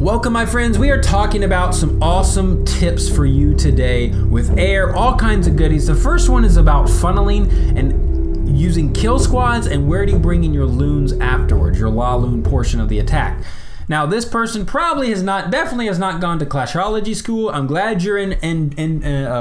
Welcome my friends, we are talking about some awesome tips for you today with air, all kinds of goodies. The first one is about funneling and using kill squads and where do you bring in your loons afterwards, your La Loon portion of the attack. Now this person definitely has not gone to Clashology School. I'm glad you're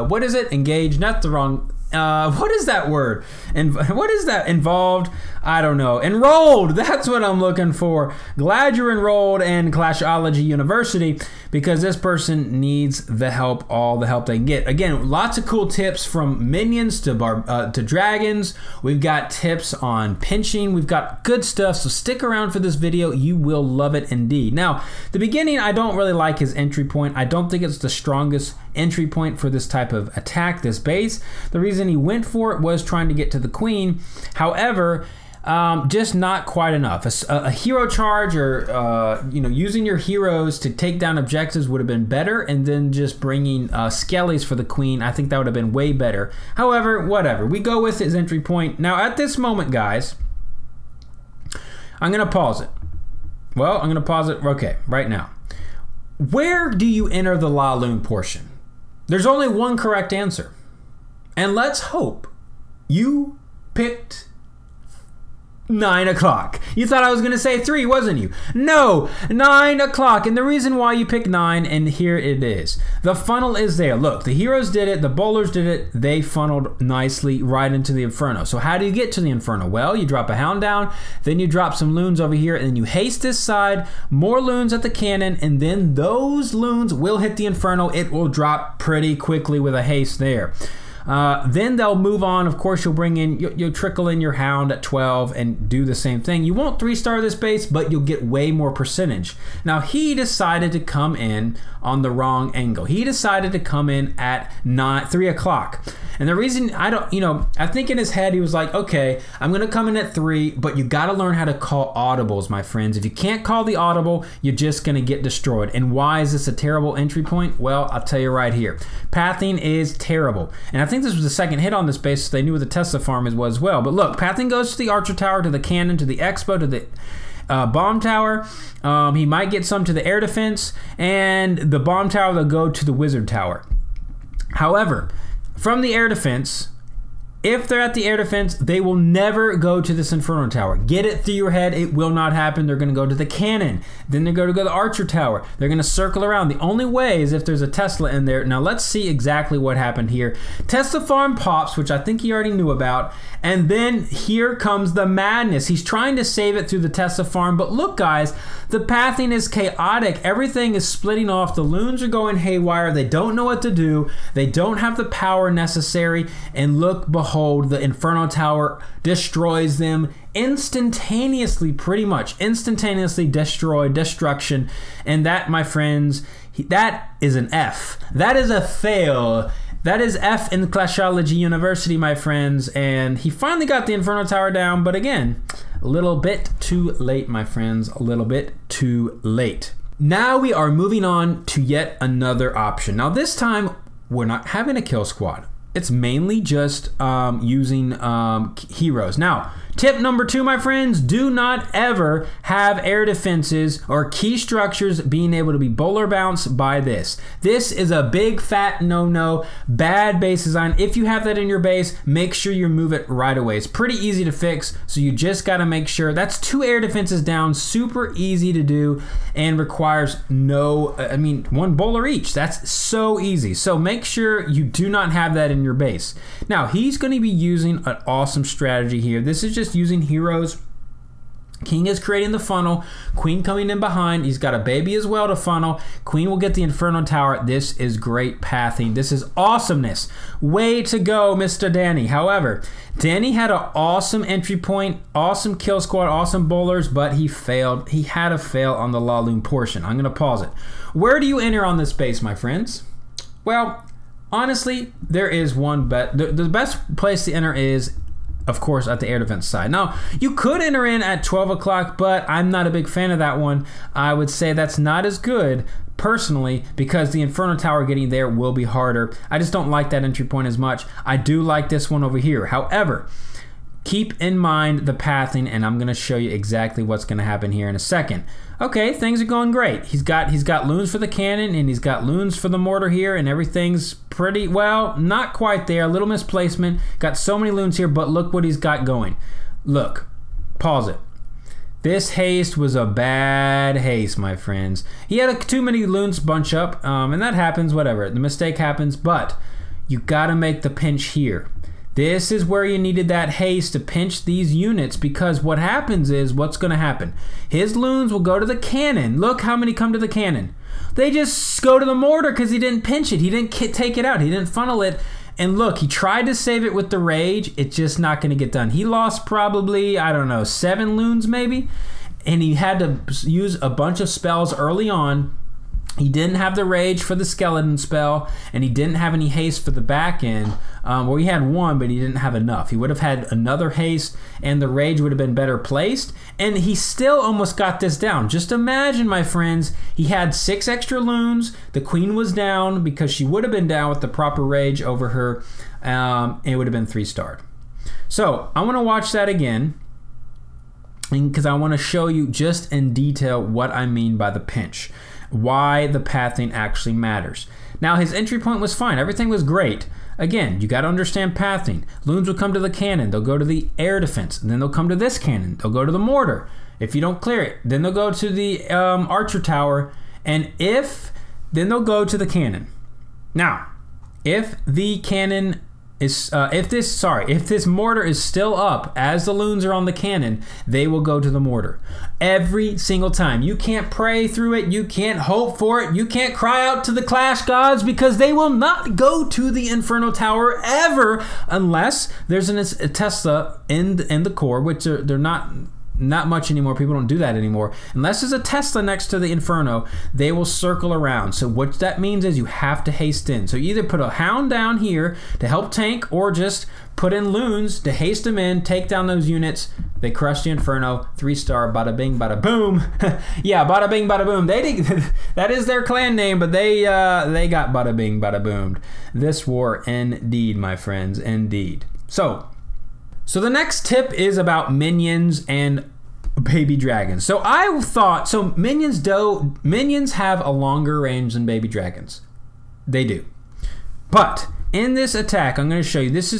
what is it? Engaged, not the wrong, what is that word? And what is that? Involved? I don't know. Enrolled, that's what I'm looking for. Glad you're enrolled in Clashology University because this person needs the help, all the help they can get. Again, lots of cool tips from minions to dragons. We've got tips on pinching. We've got good stuff, so stick around for this video. You will love it indeed. Now, the beginning, I don't really like his entry point. I don't think it's the strongest entry point for this type of attack, this base. The reason he went for it was trying to get to the queen. However, just not quite enough. A hero charge or using your heroes to take down objectives would have been better, and then just bringing skellies for the queen, I think that would have been way better. However, whatever. We go with his entry point. Now at this moment, guys, I'm gonna pause it. Well, I'm gonna pause it, okay, right now. Where do you enter the La Loon portion? There's only one correct answer. And let's hope you picked 9 o'clock. You thought I was going to say 3, wasn't you? No, 9 o'clock. And the reason why you picked 9, and here it is. The funnel is there. Look, the heroes did it. The bowlers did it. They funneled nicely right into the Inferno. So how do you get to the Inferno? Well, you drop a hound down, then you drop some loons over here, and then you haste this side, more loons at the cannon, and then those loons will hit the Inferno. It will drop pretty quickly with a haste there. Then they'll move on. Of course, you'll trickle in your hound at 12 and do the same thing. You won't 3-star this base, but you'll get way more percentage. Now, he decided to come in on the wrong angle. He decided to come in at 3 o'clock. And the reason I think in his head, he was like, okay, I'm going to come in at 3, but you got to learn how to call audibles, my friends. If you can't call the audible, you're just going to get destroyed. And why is this a terrible entry point? Well, I'll tell you right here. Pathing is terrible. And I think this was the second hit on this base, so they knew what the Tesla farm was as well. But look, pathing goes to the Archer Tower, to the Cannon, to the Expo, to the Bomb Tower. He might get some to the Air Defense, and the Bomb Tower will go to the Wizard Tower. However, from the Air Defense, if they're at the Air Defense, they will never go to this Inferno Tower. Get it through your head, it will not happen. They're going to go to the Cannon. Then they're going to go to the Archer Tower. They're going to circle around. The only way is if there's a Tesla in there. Now let's see exactly what happened here. Tesla farm pops, which I think he already knew about. And then here comes the madness. He's trying to save it through the Tesla farm. But look, guys, the pathing is chaotic. Everything is splitting off. The loons are going haywire. They don't know what to do. They don't have the power necessary. And look, behold, the Inferno Tower destroys them instantaneously, pretty much. Instantaneously destruction. And that, my friends, that is an F. That is a fail. That is F in Clashology University, my friends. And he finally got the Inferno Tower down, but again, a little bit too late, my friends. A little bit too late. Now we are moving on to yet another option. Now this time, we're not having a kill squad. It's mainly just using heroes. Now, tip number 2, my friends, do not ever have air defenses or key structures being able to be bowler bounced by this. This is a big fat no-no, bad base design. If you have that in your base, make sure you move it right away. It's pretty easy to fix, so you just gotta make sure. That's 2 air defenses down, super easy to do, and requires one bowler each. That's so easy. So make sure you do not have that in your base. Now, he's going to be using an awesome strategy here. This is just using heroes. King is creating the funnel. Queen coming in behind. He's got a baby as well to funnel. Queen will get the Inferno Tower. This is great pathing. This is awesomeness. Way to go, Mr. Danny. However, Danny had an awesome entry point, awesome kill squad, awesome bowlers, but he failed. He had a fail on the La Loon portion. I'm going to pause it. Where do you enter on this base, my friends? Well, honestly, there is one bet. The best place to enter is, of course, at the air defense side. Now, you could enter in at 12 o'clock, but I'm not a big fan of that one. I would say that's not as good, personally, because the Inferno Tower getting there will be harder. I just don't like that entry point as much. I do like this one over here. However, keep in mind the pathing, and I'm gonna show you exactly what's gonna happen here in a second. Okay, things are going great. He's got loons for the cannon, and he's got loons for the mortar here, and everything's pretty well, not quite there, a little misplacement. Got so many loons here, but look what he's got going. Look, pause it. This haste was a bad haste, my friends. He had too many loons bunch up, and that happens, whatever. The mistake happens, but you gotta make the pinch here. This is where you needed that haste to pinch these units, because what happens is, what's gonna happen? His loons will go to the cannon. Look how many come to the cannon. They just go to the mortar because he didn't pinch it. He didn't take it out. He didn't funnel it. And look, he tried to save it with the rage. It's just not going to get done. He lost probably, I don't know, 7 loons maybe. And he had to use a bunch of spells early on. He didn't have the rage for the skeleton spell, and he didn't have any haste for the back end. Well, he had one, but he didn't have enough. He would have had another haste, and the rage would have been better placed, and he still almost got this down. Just imagine, my friends, he had 6 extra loons. The queen was down because she would have been down with the proper rage over her. It would have been 3-starred. So I want to watch that again, because I want to show you just in detail what I mean by the pinch. Why the pathing actually matters. Now, his entry point was fine. Everything was great. Again, you got to understand pathing. Loons will come to the cannon. They'll go to the air defense. And then they'll come to this cannon. They'll go to the mortar. If you don't clear it, then they'll go to the archer tower. And then they'll go to the cannon. Now, if the cannon is, if this mortar is still up as the loons are on the cannon, they will go to the mortar. Every single time. You can't pray through it. You can't hope for it. You can't cry out to the Clash gods, because they will not go to the Inferno Tower ever, unless there's a Tesla in the core, which they're not much anymore. People don't do that anymore. Unless there's a Tesla next to the Inferno, they will circle around. So what that means is you have to haste in. So you either put a hound down here to help tank, or just put in loons to haste them in, take down those units. They crush the Inferno. 3-star, bada bing, bada boom. Yeah, bada bing, bada boom. That is their clan name, but they got bada bing, bada boomed. This war, indeed, my friends, indeed. So the next tip is about minions and baby dragons. So I thought, minions have a longer range than baby dragons. They do. But in this attack, I'm going to show you, this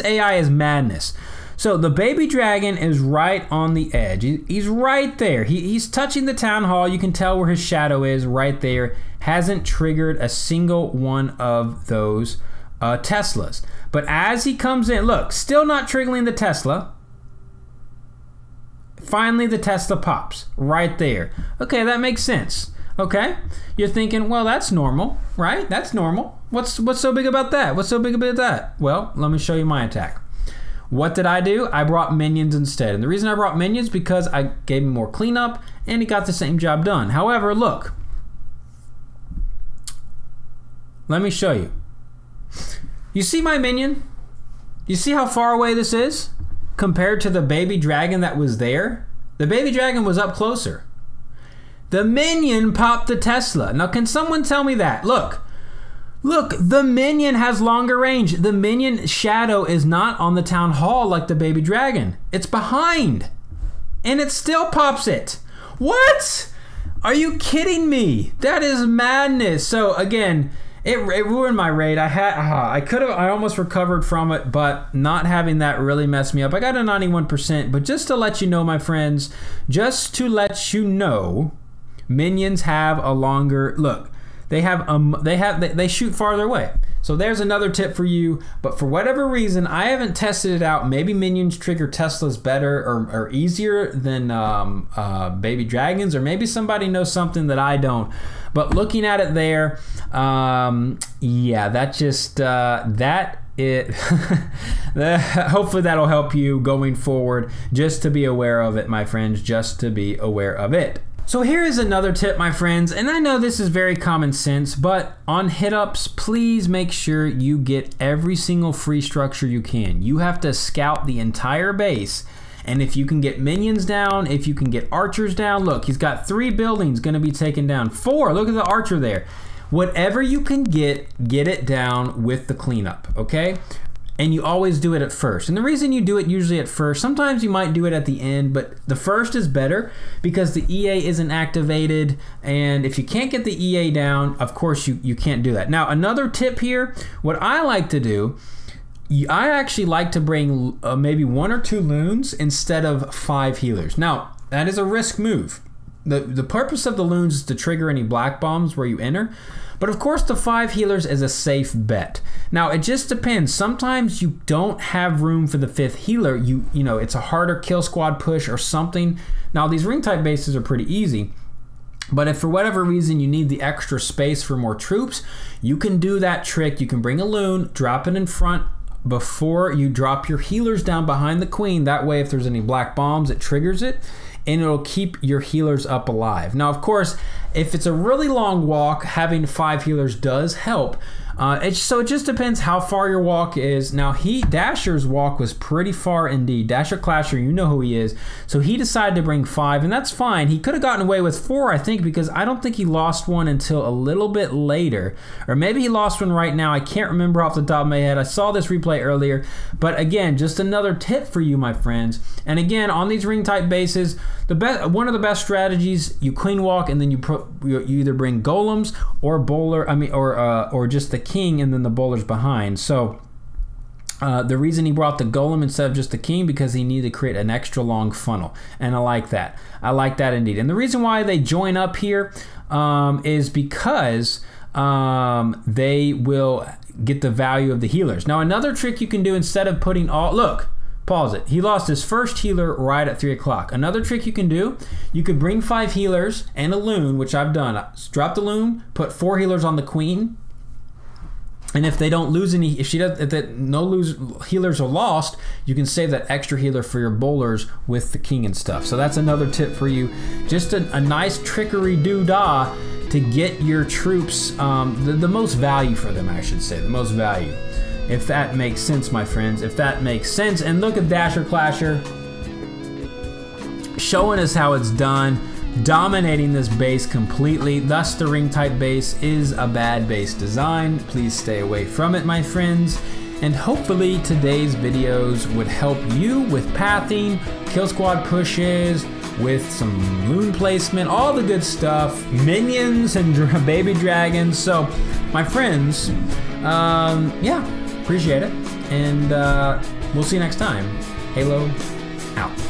AI is madness. So the baby dragon is right on the edge. He's right there. He's touching the town hall. You can tell where his shadow is right there. Hasn't triggered a single one of those Teslas. But as he comes in, look, still not triggering the Tesla. Finally, the Tesla pops right there. Okay, that makes sense. Okay, you're thinking, well, that's normal, right? That's normal. What's so big about that? What's so big about that? Well, let me show you my attack. What did I do? I brought minions instead. And the reason I brought minions, because I gave him more cleanup and he got the same job done. However, look. Let me show you. You see my minion? You see how far away this is compared to the baby dragon that was there? The baby dragon was up closer. The minion popped the Tesla. Now, can someone tell me that? Look, the minion has longer range. The minion shadow is not on the town hall like the baby dragon. It's behind, and it still pops it. What? Are you kidding me? That is madness. So again, it ruined my raid. I almost recovered from it, but not having that really messed me up. I got a 91%, but just to let you know, my friends, just to let you know, minions have a longer look. They shoot farther away. So there's another tip for you. But for whatever reason, I haven't tested it out. Maybe minions trigger Teslas better or easier than baby dragons, or maybe somebody knows something that I don't. But looking at it there, yeah, that just hopefully that'll help you going forward. Just to be aware of it, my friends. Just to be aware of it. So here is another tip, my friends, and I know this is very common sense, but on hit-ups, please make sure you get every single free structure you can. You have to scout the entire base, and if you can get minions down, if you can get archers down, look, he's got 3 buildings going to be taken down. 4, look at the archer there. Whatever you can get it down with the cleanup, okay? and you always do it at first. And the reason you do it usually at first, sometimes you might do it at the end, but the first is better because the EA isn't activated, and if you can't get the EA down, of course you can't do that. Now another tip here, what I like to do, I actually like to bring maybe 1 or 2 loons instead of 5 healers. Now that is a risk move. The purpose of the loons is to trigger any black bombs where you enter, but of course the 5 healers is a safe bet. Now it just depends. Sometimes you don't have room for the 5th healer. You know, it's a harder kill squad push or something. Now these ring type bases are pretty easy, but if for whatever reason you need the extra space for more troops, you can do that trick. You can bring a loon, drop it in front before you drop your healers down behind the queen. That way if there's any black bombs, it triggers it, and it'll keep your healers up alive. Now, of course, if it's a really long walk, having 5 healers does help. So it just depends how far your walk is. Now, Dasher's walk was pretty far indeed. Dasher Clasher, you know who he is. So he decided to bring 5, and that's fine. He could have gotten away with 4, I think, because I don't think he lost one until a little bit later. Or maybe he lost one right now. I can't remember off the top of my head. I saw this replay earlier. But again, just another tip for you, my friends. And again, on these ring type bases, one of the best strategies, you clean walk, and then you either bring golems or bowler, or just the king and then the bowlers behind. So the reason he brought the golem instead of just the king, because he needed to create an extra long funnel, and I like that. I like that indeed. And the reason why they join up here is because they will get the value of the healers. Now another trick you can do, instead of putting all, look, pause it. He lost his first healer right at 3 o'clock. Another trick you can do, you could bring 5 healers and a loon, which I've done. Drop the loon, put 4 healers on the queen, and if they don't lose any, if no healers are lost, you can save that extra healer for your bowlers with the king and stuff. So that's another tip for you. Just a nice trickery doo-dah to get your troops the most value for them, I should say, the most value. If that makes sense, my friends, if that makes sense. And look at Dasher Clasher showing us how it's done, dominating this base completely. Thus the ring type base is a bad base design. Please stay away from it, my friends. And hopefully today's videos would help you with pathing, kill squad pushes, with some loon placement, all the good stuff, minions and baby dragons. So my friends, yeah, appreciate it, and we'll see you next time. Halo out.